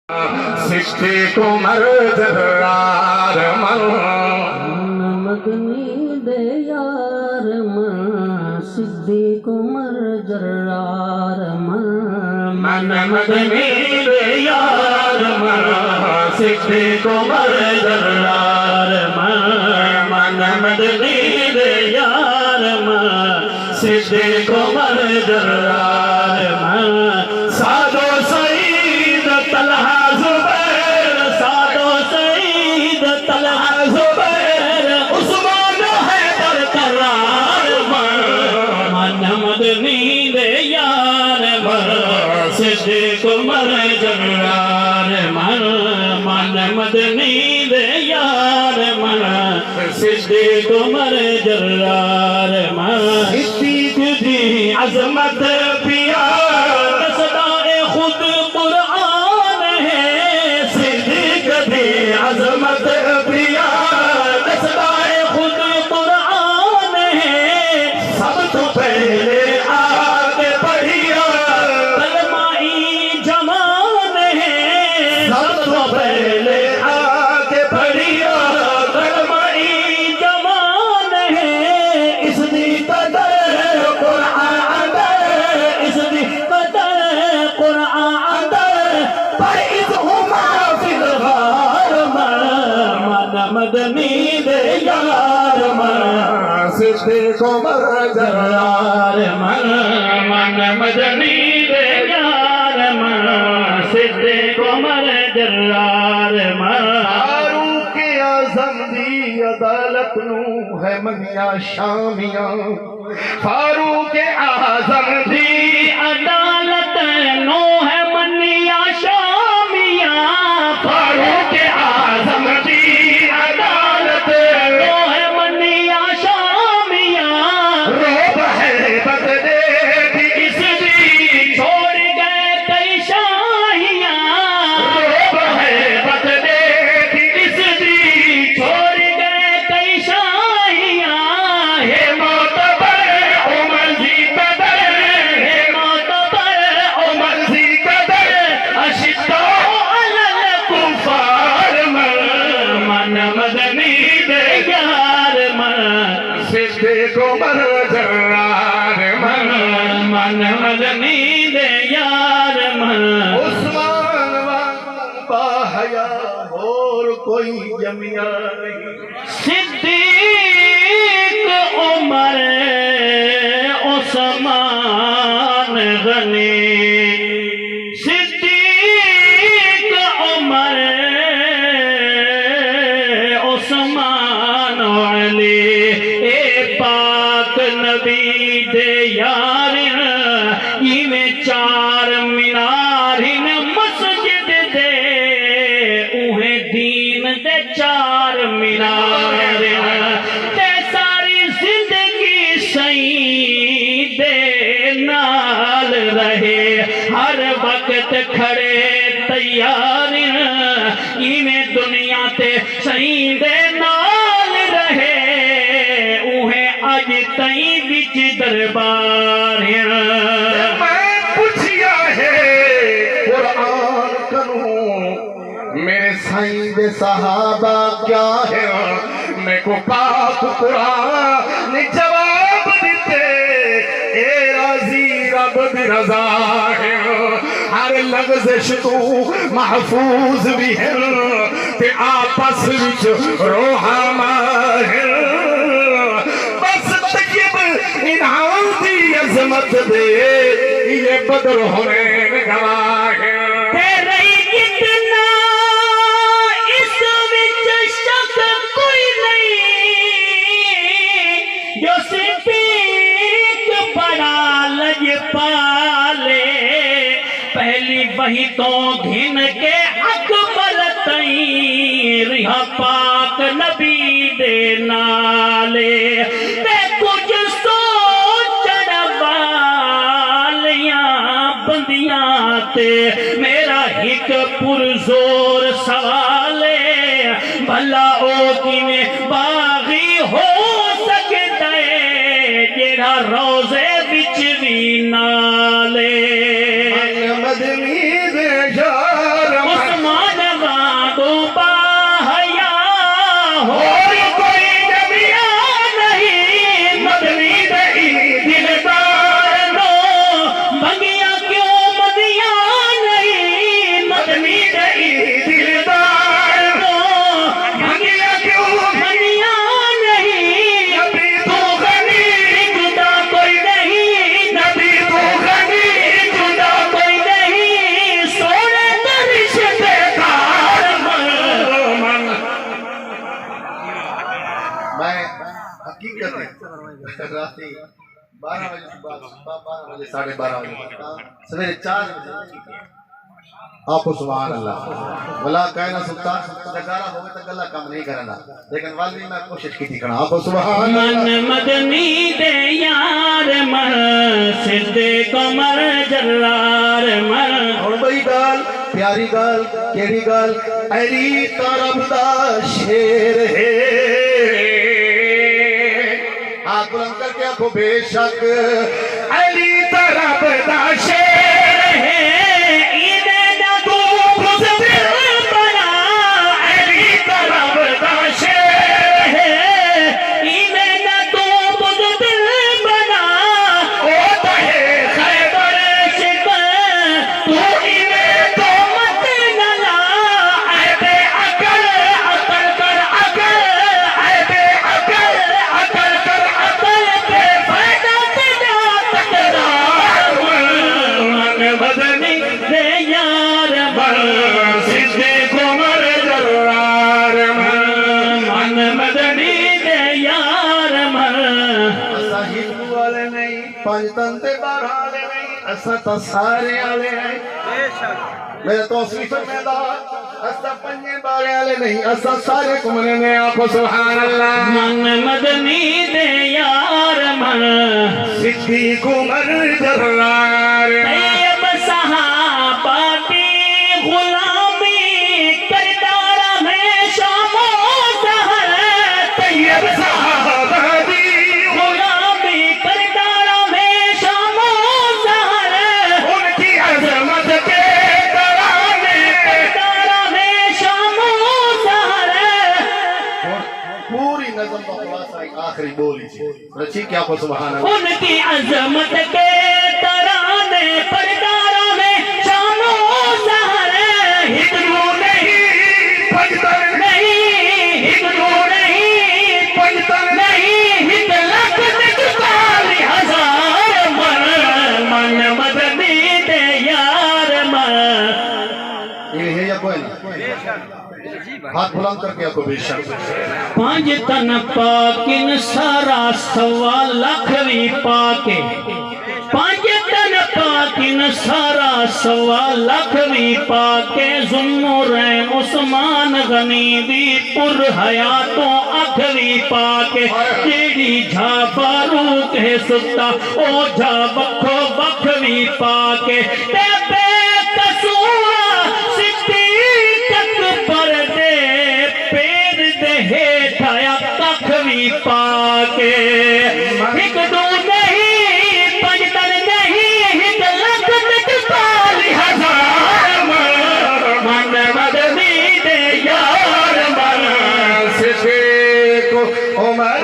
صدیق عمر جرار مدنی دے یار من صدیق عمر جرار من مدنی دے یار من صدیق عمر جرار من مدنی دے یار من صدیق عمر جرار سعد و سعید طلحہ زبیر سعد و سعید طلحہ زبیر عثمان حیدر کرار من مدنی دے یار من صدیق عمر جرار من مدنی دے یار من صدیق عمر جرار صدیق دی عظمت پیا صدائے خود قرآن ہے صدیق دی عظمت پیا صدائے خود قرآن ہے سب تو پہلے آگے پڑھیا کلمائی جمان ہے سب تو پہلے آگے پڑھیا کلمائی جمان ہے اس دی قدر قرآن اس دی قدر قرآن فائز ہما فی الغار من مدنی دے یار من صدیق عمر جرار من مدنی دے یار من صدیق عمر جرار فاروق اعظم دی عدالت نو ہے منیا شامیاں فاروق اعظم دی عدالت نو ہے منیا شامیاں فاروق اعظم دی عدالت نو ہے منیا شامیاں روب ہے بدلے دی اس دی چھوڑ گئے کئی شاہیاں روب ہے بدلے دی اس دی چھوڑ گئے کئی شاہیاں ہے معتبر عمر زی قدر ہے معتبر عمر زی قدر اشداء علی الکفار من مدنی دے یار من صدیق عمر جرار من مدنی دے یار من عثمان وان باحیا اور کوئی جمیا نہیں صدیق عمر عثمان غنی صدیق عمر عثمان علی اے پاک نبی دے یار میں چار مینار مسجد دے اوہیں دین دے چار مینار تے ساری زندگی سائیں دے نال رہے ہر وقت کھڑے تیار میں دنیا تے سائیں دے نال رہے اوہیں اج تائیں وچ دربار میں پوچھیا ہے قرآن کنوں میرے سائیں دے صحابہ کیا ہے میں کو پاک قرآن نے جواب دیتے اے راضی رب دی رضا ہے ہر لفظ تو محفوظ بھی ہے تے آپس وچ روحاں ہے بس طیب انعام دی عظمت دے یہ بدر ہونے میں گواہ ہے تیرے اتنا اس وچ شک کوئی نہیں جو صدیق بڑا لجپالے پہلی وہی تو گھن کے اکبر تئیں رہا پاک نبی دے نالے تے کچھ سوچن والیاں بندیاں تے میرا ایک پرزور سوال ہے بھلا او کیویں باغی ہو سکتا ہے جیڑا روزے وچ وی نالے مدنی دے یار راتی 12 بجے کے بعد 12 بجے 12:30 بجے سویرے 4 بجے آپ کو سبحان اللہ بلا کہنا سلطان جگارہ ہوئے تو گلہ کم نہیں کرنا لیکن والی میں کوشش کی تھی کرنا آپ کو سبحان اللہ من مدنی دے یار من صدیق عمر جرار من اور بھئی گال پیاری گال کیڑی گال علی طرف دا شیر ہے آگ بلند کر کے آنکھوں بے شک علی طرف دا شیر ہے پنجتن تے بارالے نہیں اسا تا سارے آلے ہیں میرے توصیف میدان اسا پنجے بارے آلے نہیں اسا سارے کمرے میں آنکھو سبحان اللہ من مدنی دے یار من صدیق عمر جرار طیب صحابہ کی غلامی کردار میں شام و سحر طیب صحابہ دی آخری بولی سے رچی کیا کو سبحان اللہ ان کی عظمت کے ترانے پرداروں میں شام و سحر ہندو نہیں پنجتن نہیں ہندو نہیں پنجتن نہیں ہند لکھ نکتالی ہزار من مدنی دے یار من یہ ہے یا کوئی نہیں ہاتھ بلند کر کے آپ کو بے شک پانچ تن پاکن سارا سوا لکھوی پاکے پانچ تن پاکن سارا سوا لکھوی پاکے ذوالنورین عثمان غنی دی پر حیاتوں اکھوی پاکے جیڑی جھا باروک ہے ستا او جھا بکھو بکھوی پاکے تے بے قصور پاکے ایک دو نہیں پنجتن نہیں ایک لکھ نکتالی ہزار من مدنی دے یار من صدیق عمر